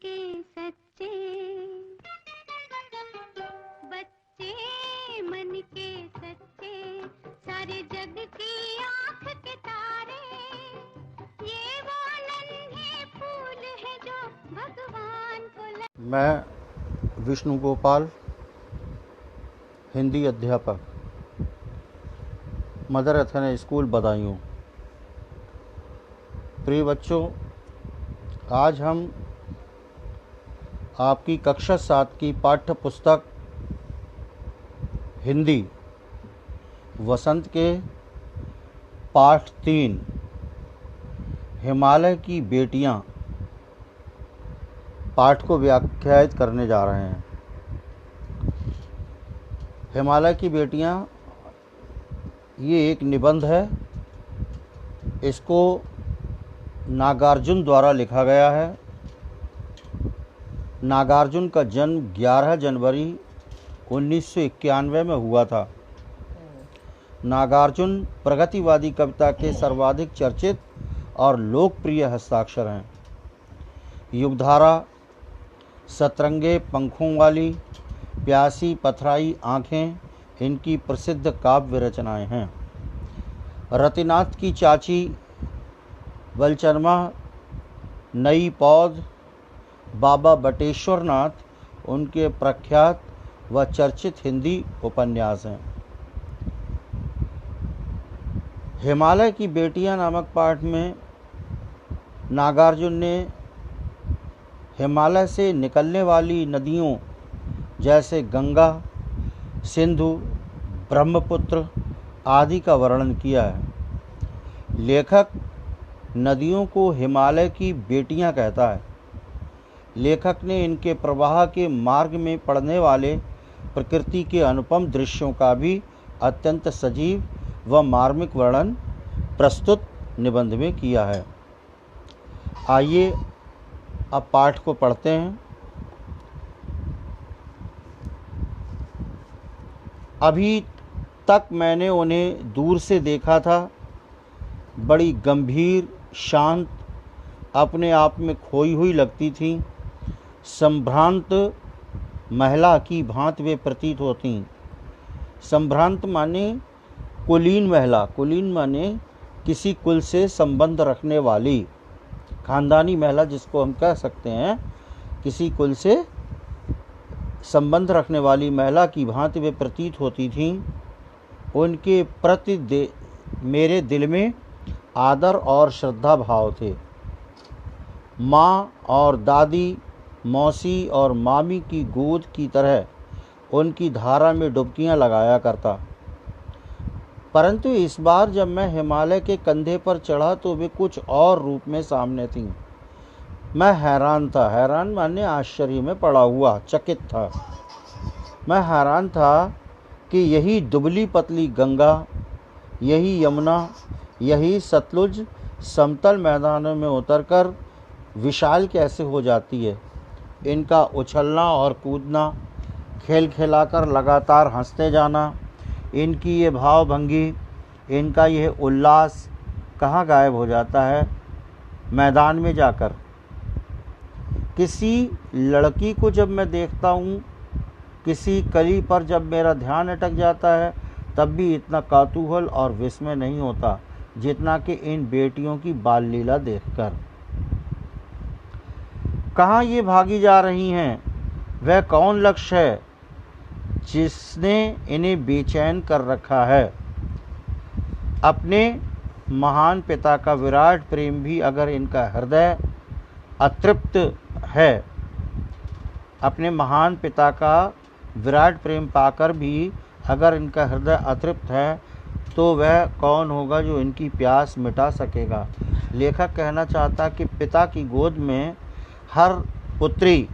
के सच्चे बच्चे, मन के सच्चे, सारे जग की आँख के तारे, ये वो नन्हे फूल है जो भगवान को। मैं विष्णु गोपाल, हिंदी अध्यापक, मदर एथेना स्कूल बदायूं। प्रिय बच्चों, आज हम आपकी कक्षा 7 की पाठ्य पुस्तक हिंदी वसंत के पाठ 3 हिमालय की बेटियां पाठ को व्याख्यायित करने जा रहे हैं। हिमालय की बेटियां ये एक निबंध है। इसको नागार्जुन द्वारा लिखा गया है। नागार्जुन का जन्म 11 जनवरी 1991 में हुआ था। नागार्जुन प्रगतिवादी कविता के सर्वाधिक चर्चित और लोकप्रिय हस्ताक्षर हैं। युगधारा, सतरंगे पंखों वाली, प्यासी पथराई आँखें इनकी प्रसिद्ध काव्य रचनाएं हैं। रतिनाथ की चाची बलचरमा, नई पौध, बाबा बटेश्वर नाथ उनके प्रख्यात व चर्चित हिंदी उपन्यास हैं। हिमालय की बेटियां नामक पाठ में नागार्जुन ने हिमालय से निकलने वाली नदियों जैसे गंगा, सिंधु, ब्रह्मपुत्र आदि का वर्णन किया है। लेखक नदियों को हिमालय की बेटियां कहता है। लेखक ने इनके प्रवाह के मार्ग में पड़ने वाले प्रकृति के अनुपम दृश्यों का भी अत्यंत सजीव व मार्मिक वर्णन प्रस्तुत निबंध में किया है। आइए अब पाठ को पढ़ते हैं। अभी तक मैंने उन्हें दूर से देखा था। बड़ी गंभीर, शांत, अपने आप में खोई हुई लगती थीं। संभ्रांत महिला की भांति वे प्रतीत होती। संभ्रांत माने कुलीन महिला, कुलीन माने किसी कुल से संबंध रखने वाली, खानदानी महिला जिसको हम कह सकते हैं, किसी कुल से संबंध रखने वाली महिला की भांति वे प्रतीत होती थीं। उनके प्रति मेरे दिल में आदर और श्रद्धा भाव थे। माँ और दादी, मौसी और मामी की गोद की तरह उनकी धारा में डुबकियां लगाया करता। परंतु इस बार जब मैं हिमालय के कंधे पर चढ़ा तो वे कुछ और रूप में सामने थीं। मैं हैरान था। हैरान माने आश्चर्य में पड़ा हुआ, चकित था। मैं हैरान था कि यही दुबली पतली गंगा, यही यमुना, यही सतलुज समतल मैदानों में उतरकर विशाल कैसे हो जाती है। इनका उछलना और कूदना, खेल खिलाकर लगातार हंसते जाना, इनकी ये भाव भंगी, इनका यह उल्लास कहाँ गायब हो जाता है मैदान में जाकर। किसी लड़की को जब मैं देखता हूँ, किसी कली पर जब मेरा ध्यान अटक जाता है, तब भी इतना कौतूहल और विस्मय नहीं होता जितना कि इन बेटियों की बाल लीला देखकर। कहाँ ये भागी जा रही हैं? वह कौन लक्ष्य है जिसने इन्हें बेचैन कर रखा है? अपने महान पिता का विराट प्रेम भी अगर इनका हृदय अतृप्त है, अपने महान पिता का विराट प्रेम पाकर भी अगर इनका हृदय अतृप्त है, तो वह कौन होगा जो इनकी प्यास मिटा सकेगा? लेखक कहना चाहता कि पिता की गोद में हर पुत्री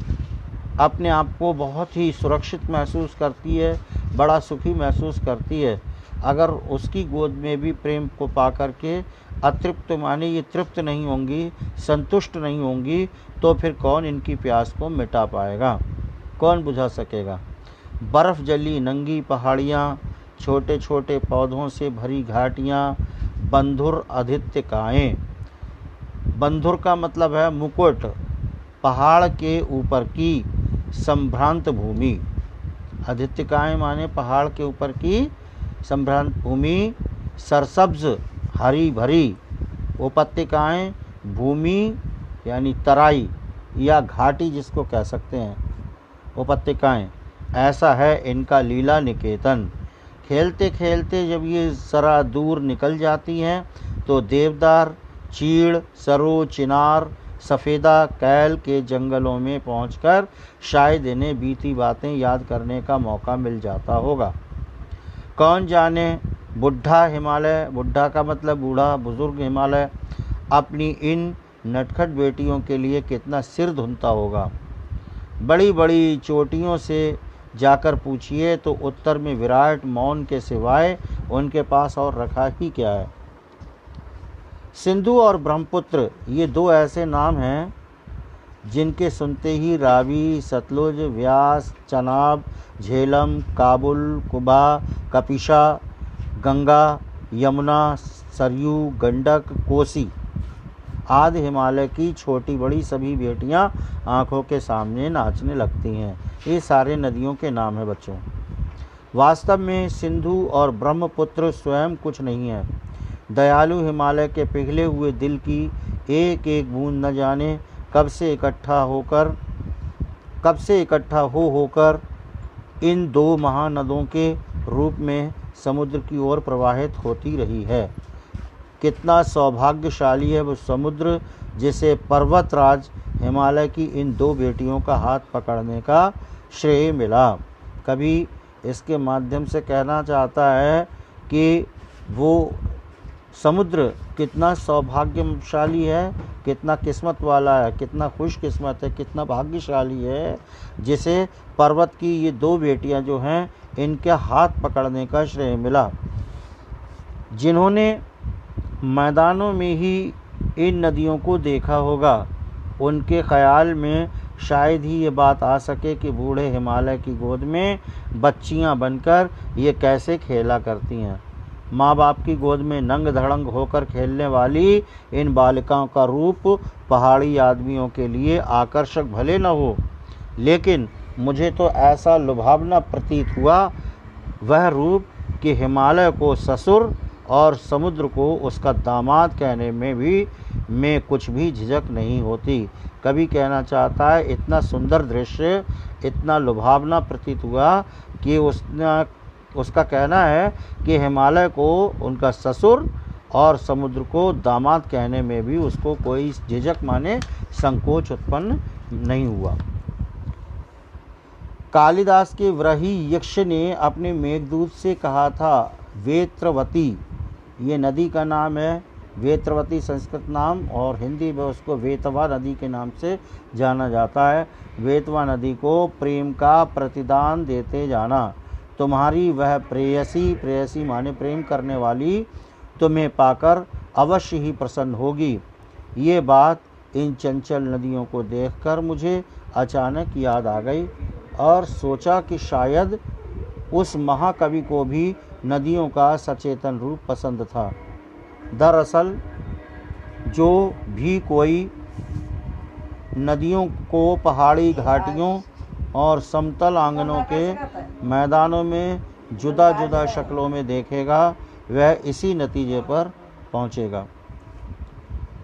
अपने आप को बहुत ही सुरक्षित महसूस करती है, बड़ा सुखी महसूस करती है। अगर उसकी गोद में भी प्रेम को पाकर के अतृप्त माने ये तृप्त नहीं होंगी, संतुष्ट नहीं होंगी, तो फिर कौन इनकी प्यास को मिटा पाएगा? कौन बुझा सकेगा? बर्फ़ जली नंगी पहाड़ियाँ, छोटे छोटे पौधों से भरी घाटियाँ, बंधुर आदित्यकाएँ। बंधुर का मतलब है मुकुट, पहाड़ के ऊपर की संभ्रांत भूमि। आदित्यकाएँ माने पहाड़ के ऊपर की संभ्रांत भूमि, सरसब्ज हरी भरी। उपत्यकाएँ भूमि यानी तराई या घाटी जिसको कह सकते हैं उपत्यकाएँ। ऐसा है इनका लीला निकेतन। खेलते खेलते जब ये जरा दूर निकल जाती हैं तो देवदार, चीड़, सरो, चिनार, सफ़ेदा, कैल के जंगलों में पहुंचकर शायद इन्हें बीती बातें याद करने का मौका मिल जाता होगा। कौन जाने बुढ़ा हिमालय, बुढ़ा का मतलब बूढ़ा, बुजुर्ग हिमालय, अपनी इन नटखट बेटियों के लिए कितना सिर धुनता होगा। बड़ी बड़ी चोटियों से जाकर पूछिए तो उत्तर में विराट मौन के सिवाय उनके पास और रखा ही क्या है। सिंधु और ब्रह्मपुत्र ये दो ऐसे नाम हैं जिनके सुनते ही रावी, सतलुज, व्यास, चनाब, झेलम, काबुल, कुबा, कपिशा, गंगा, यमुना, सरयू, गंडक, कोसी आदि हिमालय की छोटी बड़ी सभी बेटियां आंखों के सामने नाचने लगती हैं। ये सारे नदियों के नाम हैं बच्चों। वास्तव में सिंधु और ब्रह्मपुत्र स्वयं कुछ नहीं है। दयालु हिमालय के पिघले हुए दिल की एक एक बूंद न जाने कब से इकट्ठा होकर इन दो महानदों के रूप में समुद्र की ओर प्रवाहित होती रही है। कितना सौभाग्यशाली है वो समुद्र जिसे पर्वतराज हिमालय की इन दो बेटियों का हाथ पकड़ने का श्रेय मिला। कभी इसके माध्यम से कहना चाहता है कि वो समुद्र कितना सौभाग्यशाली है, कितना किस्मत वाला है, कितना खुशकिस्मत है, कितना भाग्यशाली है जिसे पर्वत की ये दो बेटियां जो हैं इनके हाथ पकड़ने का श्रेय मिला। जिन्होंने मैदानों में ही इन नदियों को देखा होगा उनके ख्याल में शायद ही ये बात आ सके कि बूढ़े हिमालय की गोद में बच्चियां बनकर ये कैसे खेला करती हैं। माँ बाप की गोद में नंग धड़ंग होकर खेलने वाली इन बालिकाओं का रूप पहाड़ी आदमियों के लिए आकर्षक भले न हो, लेकिन मुझे तो ऐसा लुभावना प्रतीत हुआ वह रूप कि हिमालय को ससुर और समुद्र को उसका दामाद कहने में कुछ भी झिझक नहीं होती। कभी कहना चाहता है इतना सुंदर दृश्य, इतना लुभावना प्रतीत हुआ कि उसका कहना है कि हिमालय को उनका ससुर और समुद्र को दामाद कहने में भी उसको कोई झिझक माने संकोच उत्पन्न नहीं हुआ। कालिदास के व्रही यक्ष ने अपने मेघदूत से कहा था वेत्रवती, ये नदी का नाम है। वेत्रवती संस्कृत नाम और हिंदी में उसको वेतवा नदी के नाम से जाना जाता है। वेतवा नदी को प्रेम का प्रतिदान देते जाना। तुम्हारी वह प्रेयसी माने प्रेम करने वाली तुम्हें पाकर अवश्य ही प्रसन्न होगी। ये बात इन चंचल नदियों को देखकर मुझे अचानक याद आ गई और सोचा कि शायद उस महाकवि को भी नदियों का सचेतन रूप पसंद था। दरअसल जो भी कोई नदियों को पहाड़ी घाटियों और समतल आंगनों के मैदानों में जुदा जुदा शक्लों में देखेगा वह इसी नतीजे पर पहुंचेगा।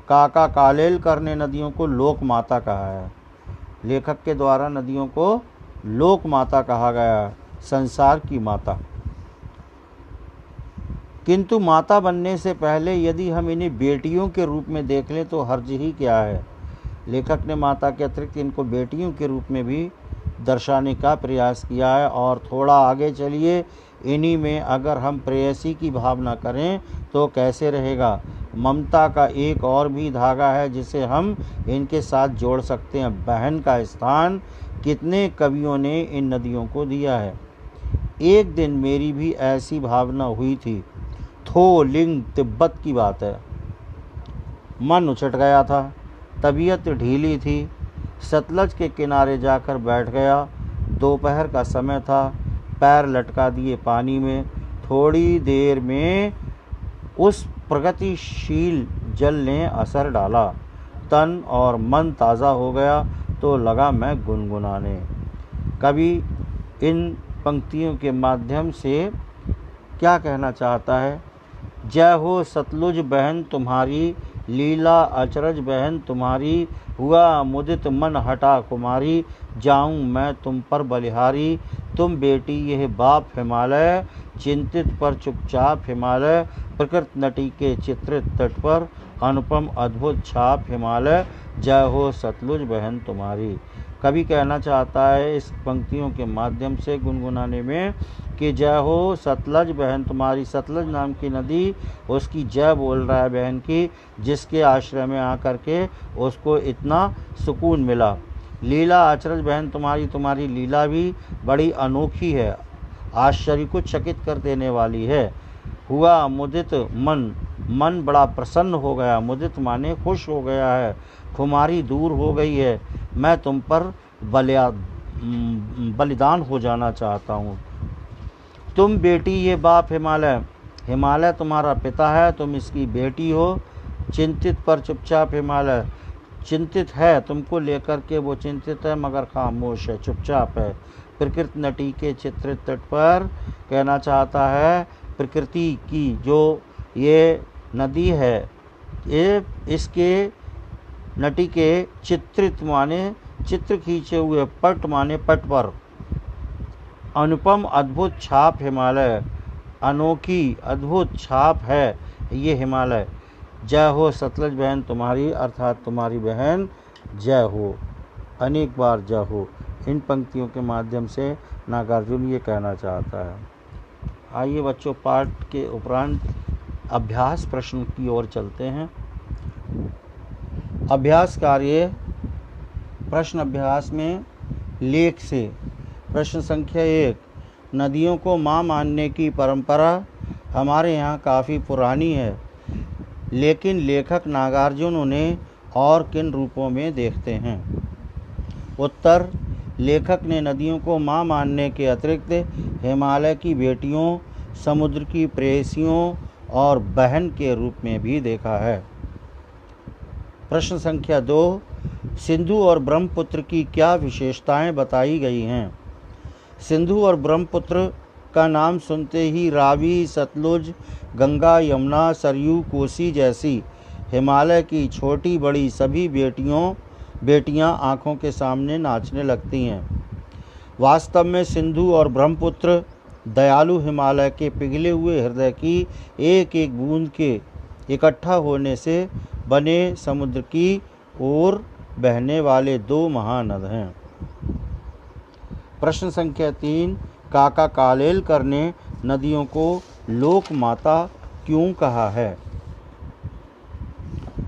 काका कालेलकर ने नदियों को लोक माता कहा है। लेखक के द्वारा नदियों को लोक माता कहा गया, संसार की माता। किंतु माता बनने से पहले यदि हम इन्हें बेटियों के रूप में देख लें तो हर्ज ही क्या है। लेखक ने माता के अतिरिक्त इनको बेटियों के रूप में भी दर्शाने का प्रयास किया है। और थोड़ा आगे चलिए, इन्हीं में अगर हम प्रेयसी की भावना करें तो कैसे रहेगा। ममता का एक और भी धागा है जिसे हम इनके साथ जोड़ सकते हैं। बहन का स्थान कितने कवियों ने इन नदियों को दिया है। एक दिन मेरी भी ऐसी भावना हुई थी। थो लिंग तिब्बत की बात है। मन उछट गया था, तबीयत ढीली थी। सतलज के किनारे जाकर बैठ गया। दोपहर का समय था। पैर लटका दिए पानी में। थोड़ी देर में उस प्रगतिशील जल ने असर डाला। तन और मन ताज़ा हो गया। तो लगा मैं गुनगुनाने। कवि इन पंक्तियों के माध्यम से क्या कहना चाहता है? जय हो सतलुज बहन तुम्हारी, लीला अचरज बहन तुम्हारी, हुआ मुदित मन हटा कुमारी, जाऊं मैं तुम पर बलिहारी। तुम बेटी यह बाप हिमालय, चिंतित पर चुपचाप हिमालय, प्रकृत नटी के चित्रित तट पर, अनुपम अद्भुत छाप हिमालय, जय हो सतलुज बहन तुम्हारी। कवि कहना चाहता है इस पंक्तियों के माध्यम से गुनगुनाने में कि जय हो सतलज बहन तुम्हारी। सतलज नाम की नदी, उसकी जय बोल रहा है बहन की, जिसके आश्रय में आकर के उसको इतना सुकून मिला। लीला अचरज बहन तुम्हारी, तुम्हारी लीला भी बड़ी अनोखी है, आश्चर्य को चकित कर देने वाली है। हुआ मुदित मन, मन बड़ा प्रसन्न हो गया, मुदित माने खुश हो गया है, खुमारी दूर हो गई है, मैं तुम पर बलिदान हो जाना चाहता हूँ। तुम बेटी ये बाप हिमालय, हिमालय तुम्हारा पिता है, तुम इसकी बेटी हो। चिंतित पर चुपचाप हिमालय, चिंतित है तुमको लेकर के, वो चिंतित है मगर खामोश है, चुपचाप है। प्रकृति नटी के चित्रित तट पर कहना चाहता है प्रकृति की जो ये नदी है, ये इसके नटी के चित्रित माने चित्र खींचे हुए, पट माने पट पर, अनुपम अद्भुत छाप हिमालय, अनोखी अद्भुत छाप है ये हिमालय। जय हो सतलज बहन तुम्हारी, अर्थात तुम्हारी बहन जय हो, अनेक बार जय हो। इन पंक्तियों के माध्यम से नागार्जुन ये कहना चाहता है। आइए बच्चों, पाठ के उपरांत अभ्यास प्रश्न की ओर चलते हैं। अभ्यास कार्य, प्रश्न अभ्यास में लेख से प्रश्न संख्या 1, नदियों को माँ मानने की परंपरा हमारे यहाँ काफ़ी पुरानी है, लेकिन लेखक नागार्जुन उन्हें और किन रूपों में देखते हैं? उत्तर, लेखक ने नदियों को माँ मानने के अतिरिक्त हिमालय की बेटियों, समुद्र की प्रेयसियों और बहन के रूप में भी देखा है। प्रश्न संख्या 2, सिंधु और ब्रह्मपुत्र की क्या विशेषताएं बताई गई हैं? सिंधु और ब्रह्मपुत्र का नाम सुनते ही रावी, सतलुज, गंगा, यमुना, सरयू, कोसी जैसी हिमालय की छोटी बड़ी सभी बेटियां आँखों के सामने नाचने लगती हैं। वास्तव में सिंधु और ब्रह्मपुत्र दयालु हिमालय के पिघले हुए हृदय की एक एक बूंद के इकट्ठा होने से बने समुद्र की ओर बहने वाले दो महानद हैं। प्रश्न संख्या 3, काका कालेलकर ने नदियों को लोक माता क्यों कहा है?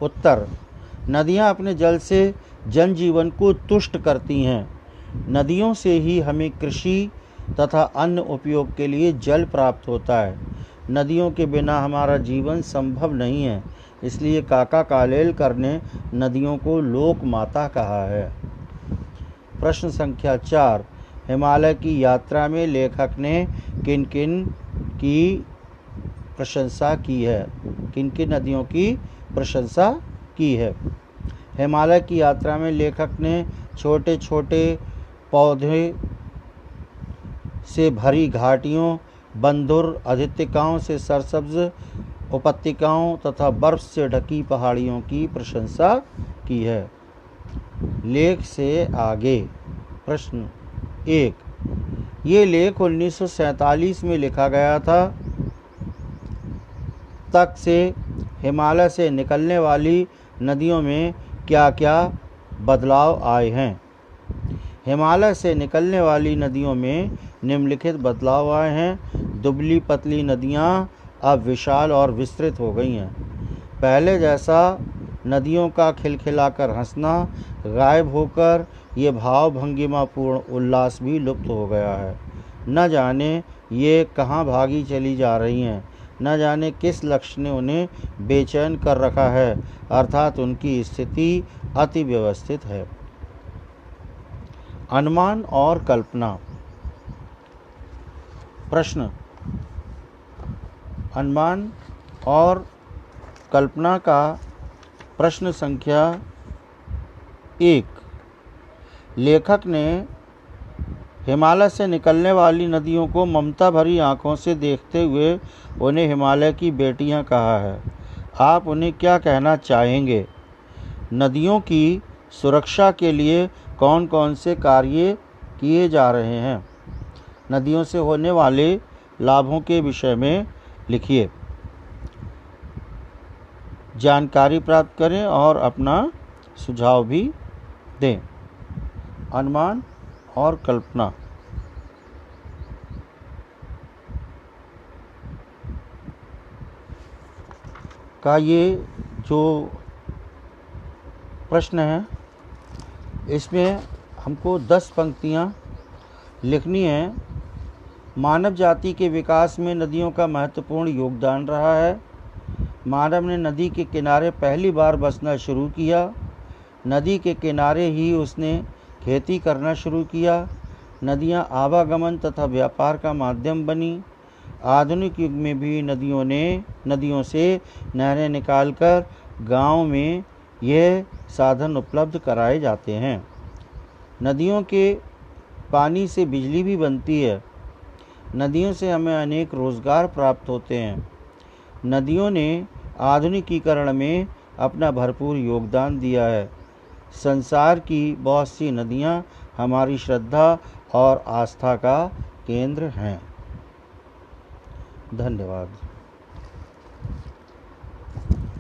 उत्तर, नदियां अपने जल से जनजीवन को तुष्ट करती हैं। नदियों से ही हमें कृषि तथा अन्य उपयोग के लिए जल प्राप्त होता है। नदियों के बिना हमारा जीवन संभव नहीं है, इसलिए काका कालेलकर ने नदियों को लोक माता कहा है। प्रश्न संख्या 4, हिमालय की यात्रा में लेखक ने किन किन की प्रशंसा की है? किन किन नदियों की प्रशंसा की है? हिमालय की यात्रा में लेखक ने छोटे छोटे पौधे से भरी घाटियों, बंधुर अधित्यकाओं से सरसब्ज उपत्यकाओं तथा बर्फ से ढकी पहाड़ियों की प्रशंसा की है। लेख से आगे। प्रश्न 1, ये लेख 1947 में लिखा गया था। तक से हिमालय से निकलने वाली नदियों में क्या क्या बदलाव आए हैं? हिमालय से निकलने वाली नदियों में निम्नलिखित बदलाव आए हैं। दुबली पतली नदियाँ अब विशाल और विस्तृत हो गई हैं। पहले जैसा नदियों का खिलखिलाकर हंसना गायब होकर ये भाव भंगिमापूर्ण उल्लास भी लुप्त हो गया है। न जाने ये कहाँ भागी चली जा रही हैं, न जाने किस लक्ष्य ने उन्हें बेचैन कर रखा है, अर्थात उनकी स्थिति अति व्यवस्थित है। अनुमान और कल्पना। प्रश्न, अनुमान और कल्पना का प्रश्न संख्या 1, लेखक ने हिमालय से निकलने वाली नदियों को ममता भरी आँखों से देखते हुए उन्हें हिमालय की बेटियां कहा है। आप उन्हें क्या कहना चाहेंगे? नदियों की सुरक्षा के लिए कौन कौन से कार्य किए जा रहे हैं? नदियों से होने वाले लाभों के विषय में लिखिए। जानकारी प्राप्त करें और अपना सुझाव भी दें। अनुमान और कल्पना। का ये जो प्रश्न है इसमें हमको 10 पंक्तियाँ लिखनी है। मानव जाति के विकास में नदियों का महत्वपूर्ण योगदान रहा है। मानव ने नदी के किनारे पहली बार बसना शुरू किया। नदी के किनारे ही उसने खेती करना शुरू किया। नदियाँ आवागमन तथा व्यापार का माध्यम बनी। आधुनिक युग में भी नदियों से नहरें निकालकर गांव में यह साधन उपलब्ध कराए जाते हैं। नदियों के पानी से बिजली भी बनती है। नदियों से हमें अनेक रोजगार प्राप्त होते हैं। नदियों ने आधुनिकीकरण में अपना भरपूर योगदान दिया है। संसार की बहुत सी नदियाँ हमारी श्रद्धा और आस्था का केंद्र हैं। धन्यवाद।